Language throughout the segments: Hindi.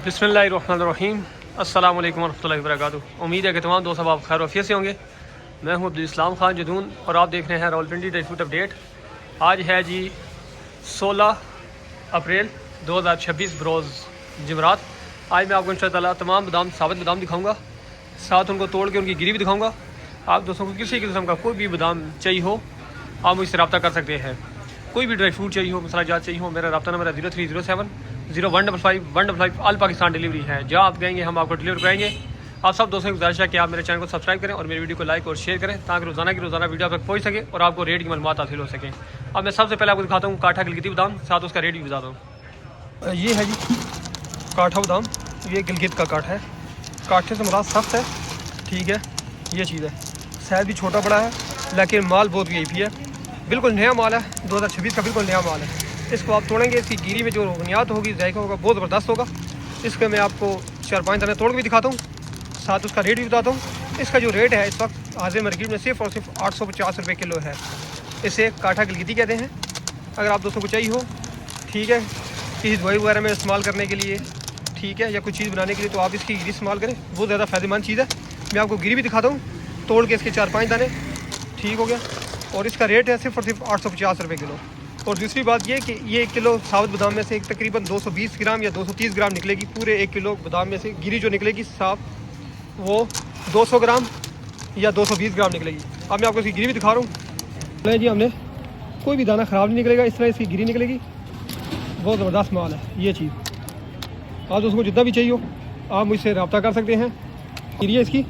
बिस्मिल्लाहिर्रहमानिर्रहीम। अस्सलाम वालेकुम वरहमतुल्लाहि वबरकातुहू। उम्मीद है कि तमाम दोस्त आप खैर वफ़ियत से होंगे। मैं हूं अब्दुल इस्लाम खान जदून और आप देख रहे हैं रावलपिंडी ड्राई फ्रूट अपडेट। आज है जी 16 अप्रैल 2026 बरोज़ जुमरात। आज मैं आपको इंशाअल्लाह तमाम बादाम साबित बादाम दिखाऊँगा, साथ उनको तोड़ के उनकी गिरी भी दिखाऊँगा। आप दोस्तों को किसी किस्म का कोई भी बादाम चाहिए हो आप मुझसे रब्ता कर सकते हैं। कोई भी ड्राई फ्रूट चाहिए हो, मसाला जात चाहिए हो, मेरा रब्ता नंबर है 0307 0155 ऑल पाकिस्तान डिलीवरी है। जहाँ आप कहेंगे हम आपको डिलीवर कराएंगे। आप सब दोस्तों की गुजारिश है कि आप मेरे चैनल को सब्सक्राइब करें और मेरी वीडियो को लाइक और शेयर करें ताकि रोज़ाना की रोज़ाना वीडियो आप तक पहुँच सके और आपको रेट की मालूमात हासिल हो सके। अब मैं सबसे पहले आपको दिखाता हूँ काठा गिलगिती बादाम, साथ उसका रेट भी बताता हूँ। ये है जी काठा बादाम, ये गिलगित का काठा है। काठे से मुराद सख्त है, ठीक है, ये चीज़ है। साइज भी छोटा बड़ा है लेकिन माल बहुत वीआईपी है, बिल्कुल नया माल है, 2026 का बिल्कुल नया माल है। इसको आप तोड़ेंगे, इसकी गिरी में जो बुनियाद होगी, जायका होगा, बहुत ज़बरदस्त होगा। इसके मैं आपको 4-5 दाने तोड़ के भी दिखाता हूँ, साथ उसका रेट भी बताता हूँ। इसका जो रेट है इस वक्त हाजिर मार्केट में सिर्फ और सिर्फ 850 रुपये किलो है। इसे काठा गिलगिती कहते हैं। अगर आप दोस्तों को चाहिए हो, ठीक है, किसी दवाई वगैरह में इस्तेमाल करने के लिए, ठीक है, या कुछ चीज़ बनाने के लिए, तो आप इसकी गिरी इस्तेमाल करें, बहुत ज़्यादा फ़ायदेमंद चीज़ है। मैं आपको गिरी भी दिखाता हूँ तोड़ के, इसके 4-5 दाने, ठीक हो गया। और इसका रेट है सिर्फ और सिर्फ 850 रुपये किलो। और दूसरी बात ये कि ये 1 किलो साबुत बादाम में से तकरीबन 220 ग्राम या 230 ग्राम निकलेगी। पूरे 1 किलो बादाम में से गिरी जो निकलेगी साफ, वो 200 ग्राम या 220 ग्राम निकलेगी। अब मैं आपको इसकी गिरी भी दिखा रहा हूँ। नहीं जी, हमने कोई भी दाना ख़राब नहीं निकलेगा, इस तरह इसकी गिरी निकलेगी। बहुत ज़बरदस्त माल है ये चीज़। आप दोस्तों को जितना भी चाहिए हो आप मुझसे रब्ता कर सकते हैं। गिरी है इसकी,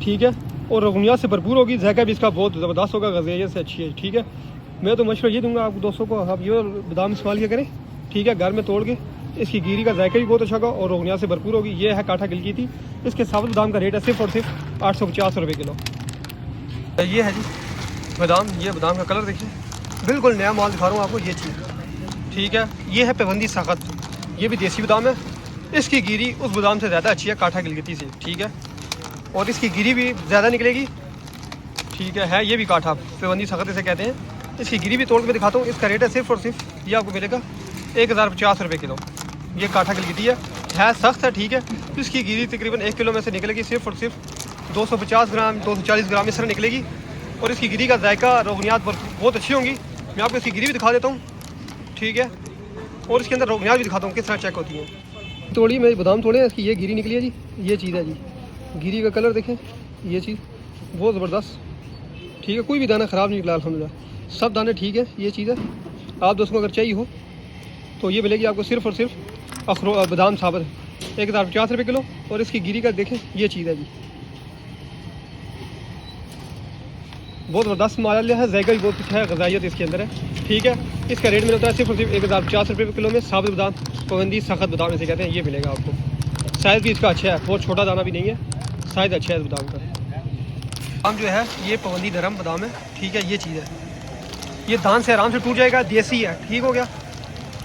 ठीक है, और रगुनियात से भरपूर होगी। जायका भी इसका बहुत ज़बरदस्त होगा, गज़ाइयत से अच्छी है, ठीक है। मैं तो मशवरा ये दूंगा आप दोस्तों को, आप ये बादाम इस्तेमाल किया करें, ठीक है, घर में तोड़ के। इसकी गिरी का जायका भी बहुत अच्छा होगा और रगुनियात से भरपूर होगी। ये है काठा गिलगिती। इसके साबुत बादाम का रेट है सिर्फ और सिर्फ 850 रुपये किलो। ये है जी बादाम, ये बादाम का कलर देखिए, बिल्कुल नया माल दिखा रहा हूँ आपको, ये चीज़, ठीक है। ये है पाबंदी सख्त, ये भी देसी बादाम है। इसकी गिरी उस बादाम से ज़्यादा अच्छी है काठा गिलगिती से, ठीक है, और इसकी गिरी भी ज़्यादा निकलेगी, ठीक है। ये भी काठा पाबंदी सख्त इसे कहते हैं। इसकी गिरी भी तोड़ के दिखाता हूँ। इसका रेट है सिर्फ और सिर्फ ये आपको मिलेगा 1050 रुपये किलो। ये काठा गिलगिती है सख्त है, ठीक है। इसकी गिरी तकरीबन 1 किलो में से निकलेगी सिर्फ और सिर्फ 250 ग्राम 240 ग्राम इस तरह निकलेगी। और इसकी गिरी का जायका रोगनियात बहुत अच्छी होंगी। मैं आपको इसकी गिरी भी दिखा देता हूँ, ठीक है, और इसके अंदर रोगनियात भी दिखाता हूँ किस तरह चेक होती है। तोड़ी मेरे बादाम तोड़े हैं, इसकी ये गिरी निकली है जी, ये चीज़ है जी। गिरी का कलर देखें, ये चीज़ बहुत ज़बरदस्त, ठीक है, कोई भी दाना ख़राब नहीं निकला अल्हम्दुलिल्लाह, सब दाने ठीक है। ये चीज़ है। आप दोस्तों को अगर चाहिए हो तो ये मिलेगी आपको सिर्फ और सिर्फ बादाम साबित 1050 रुपये किलो। और इसकी गिरी का देखें, ये चीज़ है जी, बहुत ज़बरदस्त माल है, जायका भी बहुत अच्छा है, गज़ाइयत इसके अंदर है, ठीक है। इसका रेट मिलता है सिर्फ और सिर्फ 1050 रुपये किलो में। साबित बादाम, पाबंदी सख्त बादाम इसे कहते हैं, ये मिलेगा आपको। साइज़ भी इसका अच्छा है, बहुत छोटा दाना भी नहीं है, साइज़ अच्छा है इस बादाम का। बादाम जो है ये पाबंदी नरम बादाम है, ठीक है, ये चीज़ है। ये दान से आराम से टूट जाएगा, देसी है, ठीक हो गया।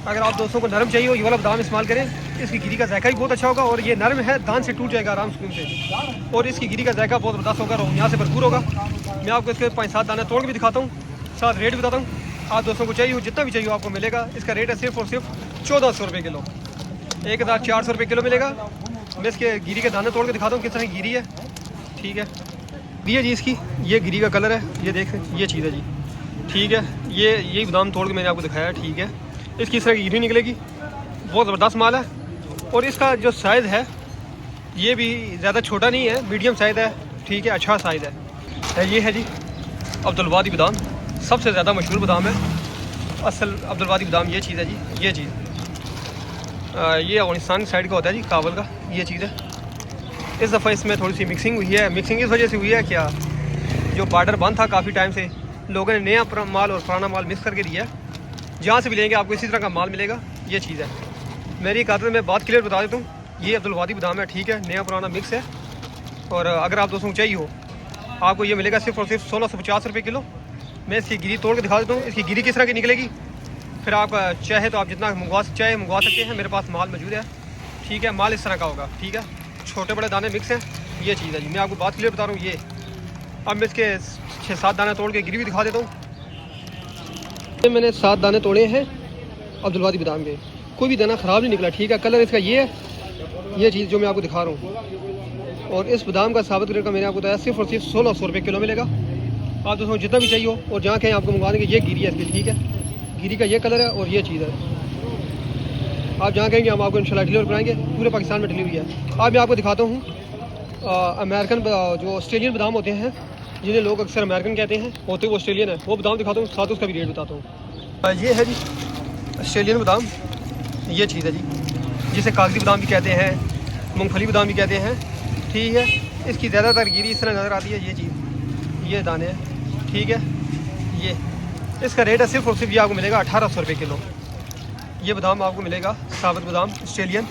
अगर आप दोस्तों को नरम चाहिए हो ये वाला बादाम इस्तेमाल करें। इसकी गिरी का जायका भी बहुत अच्छा होगा और ये नरम है, दान से टूट जाएगा आराम से। और इसकी गिरी का जायका बहुत ज़बरदस्त होगा, रोगनियात से भरपूर होगा। मैं आपको इसके 5-7 दाने तोड़ के भी दिखाता हूँ, साथ रेट भी बताता हूँ। आप दोस्तों को चाहिए हो जितना भी चाहिए हो आपको मिलेगा। इसका रेट है सिर्फ और सिर्फ 1400 रुपये किलो, 1400 रुपये किलो मिलेगा। मैं इसके गिरी के दाने तोड़ के दिखाता हूँ किस तरह की गिरी है, ठीक है। ये जी इसकी ये गिरी का कलर है, ये देख, ये चीज़ है जी, ठीक है। ये बादाम तोड़ के मैंने आपको दिखाया, ठीक है। इसकी इस तरह की गिरी निकलेगी, बहुत ज़बरदस्त माल है। और इसका जो साइज़ है ये भी ज़्यादा छोटा नहीं है, मीडियम साइज़ है, ठीक है, अच्छा साइज़ है। ये है जी अब्दुलवादी बादाम, सबसे ज़्यादा मशहूर बादाम है असल अब्दुलवादी बादाम। ये चीज़ है जी, ये चीज़, ये अफगानिस्तान साइड का होता है जी, काबुल का, ये चीज़ है। इस दफ़ा इसमें थोड़ी सी मिक्सिंग हुई है। मिक्सिंग इस वजह से हुई है क्या, जो बॉर्डर बंद था काफ़ी टाइम से, लोगों ने नया माल और पुराना माल मिक्स करके दिया। जहाँ से भी लेंगे आपको इसी तरह का माल मिलेगा, ये चीज़ है। मेरी एक आदत में बात क्लियर बता देता हूँ, ये अब्दुलवादी बादाम है, ठीक है, नया पुराना मिक्स है। और अगर आप दोस्तों को चाहिए हो आपको ये मिलेगा सिर्फ और सिर्फ 1650 रुपये किलो। मैं इसकी गिरी तोड़ के दिखा देता हूँ, इसकी गिरी किस तरह की निकलेगी। फिर आप चाहे तो आप जितना मंगवा सकते हैं, मेरे पास माल मौजूद है, ठीक है। माल इस तरह का होगा, ठीक है, छोटे बड़े दाने मिक्स हैं, ये चीज़ है जी। मैं आपको बात क्लियर बता रहा हूँ। ये अब मैं इसके 6-7 दाने तोड़ के गिरी भी दिखा देता हूँ। ये मैंने 7 दाने तोड़े हैं अब्दुलवादी बादाम के, कोई भी दाना ख़राब नहीं निकला, ठीक है। कलर इसका ये है, ये चीज़ जो मैं आपको दिखा रहा हूँ। और इस बादाम का साबित रेट का मैंने आपको बताया सिर्फ और सिर्फ 1600 रुपये किलो मिलेगा। आप दोस्तों जितना भी चाहिए हो और जहाँ कहें आपको मंगवा देंगे। ये गिरी है इसकी, ठीक है, गिरी का ये कलर है और ये चीज़ है। आप जहाँ कहेंगे हम आपको इंशाल्लाह डिलीवर कराएंगे, पूरे पाकिस्तान में डिलीवरी है। अब मैं आपको दिखाता हूँ अमेरिकन जो ऑस्ट्रेलियन बादाम होते हैं, जिन्हें लोग अक्सर अमेरिकन कहते हैं, होते वो ऑस्ट्रेलियन है, वो बादाम दिखाता हूँ, साथ उसका भी रेट बताता हूँ। ये है जी ऑस्ट्रेलियन बादाम, ये चीज़ है जी, जिसे कागजी बादाम भी कहते हैं, मूंगफली बादाम भी कहते हैं, ठीक है। इसकी ज़्यादातर गिरी इस तरह नज़र आती है, ये चीज़, ये दाने हैं, ठीक है। ये इसका रेट है सिर्फ और सिर्फ ये आपको मिलेगा 1800 रुपये किलो। ये बादाम आपको मिलेगा, साबित बादाम ऑस्ट्रेलियन,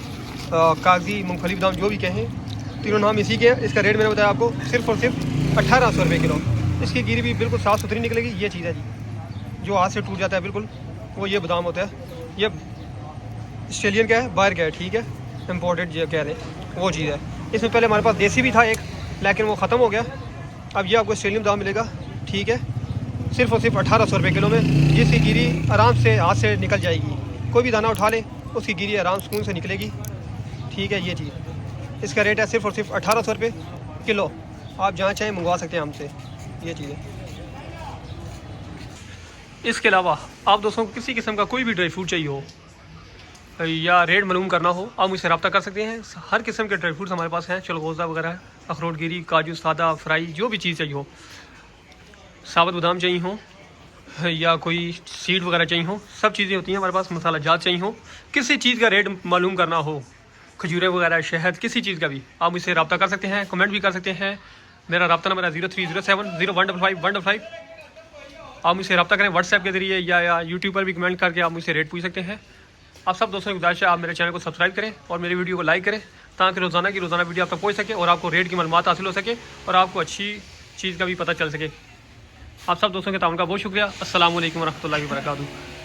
कागजी, मूंगफली बादाम जो भी कहें, तीनों नाम इसी के हैं। इसका रेट मैंने बताया आपको सिर्फ और सिर्फ 1800 रुपये किलो। इसकी गिरी भी बिल्कुल साफ़ सुथरी निकलेगी। ये चीज़ है जी, जो हाथ से टूट जाता है बिल्कुल, वो ये बादाम होता है। ये ऑस्ट्रेलियन का है, बाहर का है, ठीक है, इम्पोर्टेड जो कह रहे हैं वो चीज़ है। इसमें पहले हमारे पास देसी भी था एक, लेकिन वो ख़त्म हो गया। अब ये आपको ऑस्ट्रेलियन बादाम मिलेगा, ठीक है, सिर्फ और सिर्फ 1800 रुपये किलो में, जिसकी गिरी आराम से हाथ से निकल जाएगी। कोई भी दाना उठा ले, उसकी गिरी आराम सुकून से निकलेगी, ठीक है। ये चीज़, इसका रेट है सिर्फ और सिर्फ 1800 रुपये किलो। आप जहाँ चाहें मंगवा सकते हैं हमसे, ये चीज़ है। इसके अलावा आप दोस्तों को किसी किस्म का कोई भी ड्राई फ्रूट चाहिए हो या रेट मालूम करना हो, आप मुझसे रब्ता कर सकते हैं। हर किस्म के ड्राई फ्रूट्स हमारे पास हैं, चलगोज़ा वगैरह, अखरोट गिरी, काजू, सादा, फ्राई, जो भी चीज़ चाहिए हो, साबुत बादाम चाहिए हो या कोई सीड वगैरह चाहिए हो, सब चीज़ें होती हैं हमारे पास। मसाला जात चाहिए हो, किसी चीज़ का रेट मालूम करना हो, खजूरें वगैरह, शहद, किसी चीज़ का भी आप मुझसे रब्ता कर सकते हैं, कमेंट भी कर सकते हैं। मेरा रब्ता नंबर है 03070155 आप मुझसे रब्ता करें व्हाट्सएप के ज़रिए या यूट्यूब पर भी कमेंट करके आप मुझसे रेट पूछ सकते हैं। आप सब दोस्तों की गुजारिश है, आप मेरे चैनल को सब्सक्राइब करें और मेरी वीडियो को लाइक करें, ताकि रोज़ाना की रोज़ाना वीडियो आप तक पहुँच सके और आपको रेट की मालूमात हासिल हो सके और आपको अच्छी चीज़ का भी पता चल सके। आप सब दोस्तों के ताउन का बहुत शुक्रिया। अस्सलाम वालेकुम वरहमतुल्लाहि वबरकातुहू।